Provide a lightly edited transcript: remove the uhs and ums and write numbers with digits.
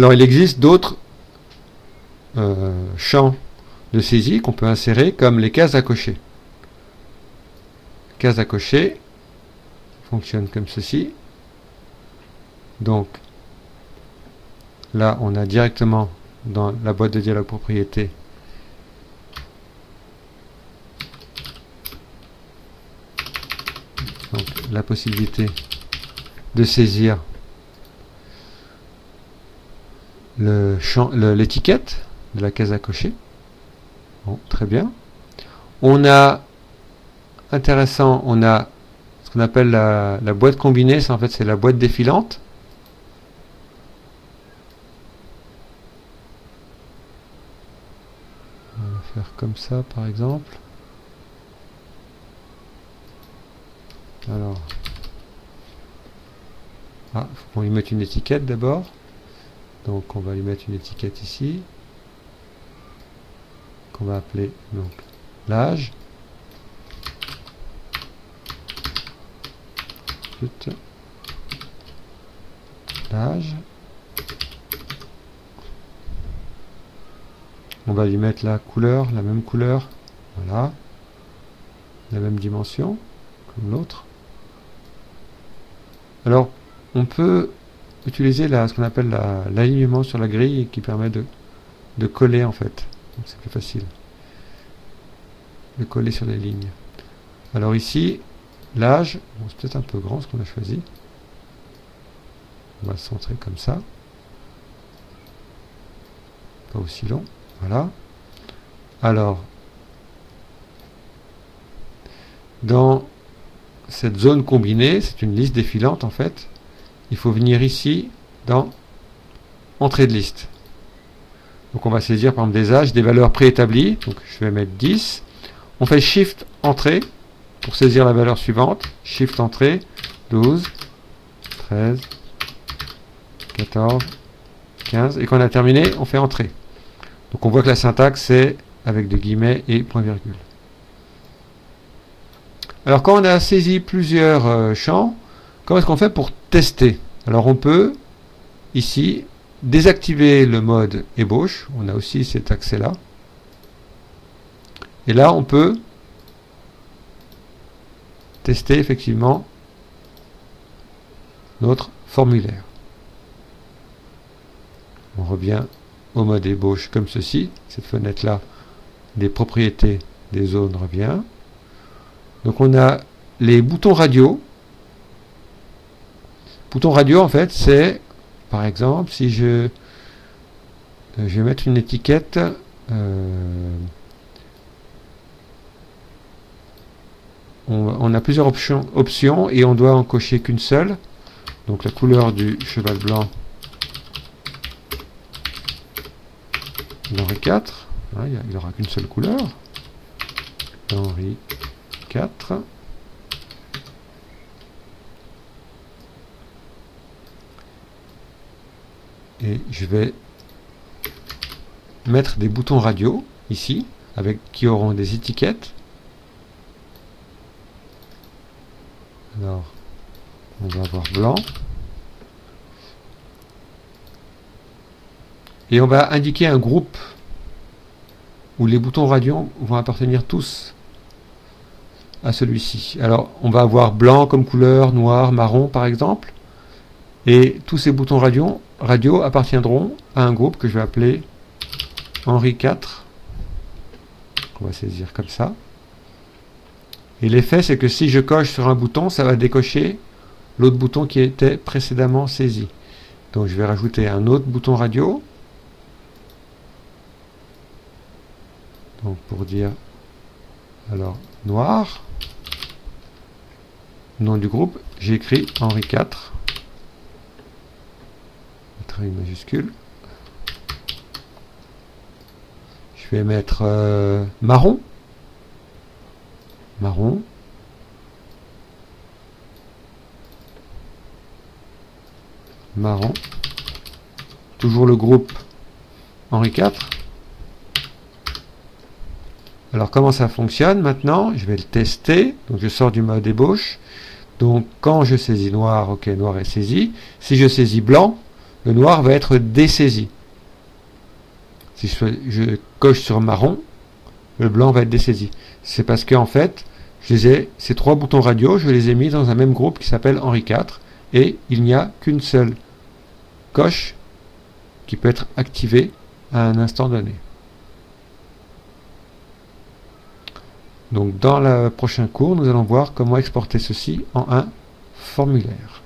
Alors, il existe d'autres champs de saisie qu'on peut insérer, comme les cases à cocher. Cases à cocher fonctionnent comme ceci. Donc, là, on a directement dans la boîte de dialogue propriété donc, la possibilité de saisir l'étiquette de la case à cocher. Bon, très bien. On a, intéressant, on a ce qu'on appelle la boîte combinée, en fait c'est la boîte défilante. On va faire comme ça par exemple. Alors, il faut qu'on lui mette une étiquette d'abord. Donc on va lui mettre une étiquette ici, qu'on va appeler donc l'âge. L'âge. On va lui mettre la couleur, la même couleur, voilà, la même dimension, comme l'autre. Alors, on peut utiliser ce qu'on appelle l'alignement sur la grille qui permet de coller en fait. Donc c'est plus facile de coller sur les lignes. Alors ici, l'âge, bon, c'est peut-être un peu grand ce qu'on a choisi. On va le centrer comme ça. Pas aussi long. Voilà. Alors, dans cette zone combinée, c'est une liste défilante en fait. Il faut venir ici dans entrée de liste. Donc on va saisir par exemple des âges, des valeurs préétablies. Donc je vais mettre 10. On fait Shift Entrée pour saisir la valeur suivante. Shift Entrée, 12, 13, 14, 15. Et quand on a terminé, on fait Entrée. Donc on voit que la syntaxe c'est avec des guillemets et point virgule. Alors quand on a saisi plusieurs champs, comment est-ce qu'on fait pour tester? Alors on peut ici désactiver le mode ébauche, on a aussi cet accès là, et là on peut tester effectivement notre formulaire. On revient au mode ébauche comme ceci, cette fenêtre là des propriétés des zones revient. Donc on a les boutons radio. Bouton radio en fait c'est par exemple si je vais mettre une étiquette on a plusieurs options et on doit en cocher qu'une seule. Donc la couleur du cheval blanc d'Henri IV, hein, il n'aura qu'une seule couleur, Henri IV. Et je vais mettre des boutons radio ici qui auront des étiquettes. Alors on va avoir blanc et on va indiquer un groupe où les boutons radio vont appartenir tous à celui-ci. Alors on va avoir blanc comme couleur, noir, marron par exemple, et tous ces boutons radio appartiendront à un groupe que je vais appeler Henri IV. On va saisir comme ça. Et l'effet c'est que si je coche sur un bouton, ça va décocher l'autre bouton qui était précédemment saisi. Donc je vais rajouter un autre bouton radio. Donc pour dire alors noir, nom du groupe, j'ai écrit Henri IV. Trait majuscule. Je vais mettre marron. Marron. Marron. Toujours le groupe Henri IV. Alors comment ça fonctionne maintenant? Je vais le tester. Donc je sors du mode ébauche. Donc quand je saisis noir, ok, noir est saisi. Si je saisis blanc, le noir va être dessaisi. Si je coche sur marron, le blanc va être dessaisi. C'est parce qu'en fait, ces 3 boutons radio, je les ai mis dans un même groupe qui s'appelle Henri IV, et il n'y a qu'une seule coche qui peut être activée à un instant donné. Donc dans le prochain cours, nous allons voir comment exporter ceci en un formulaire.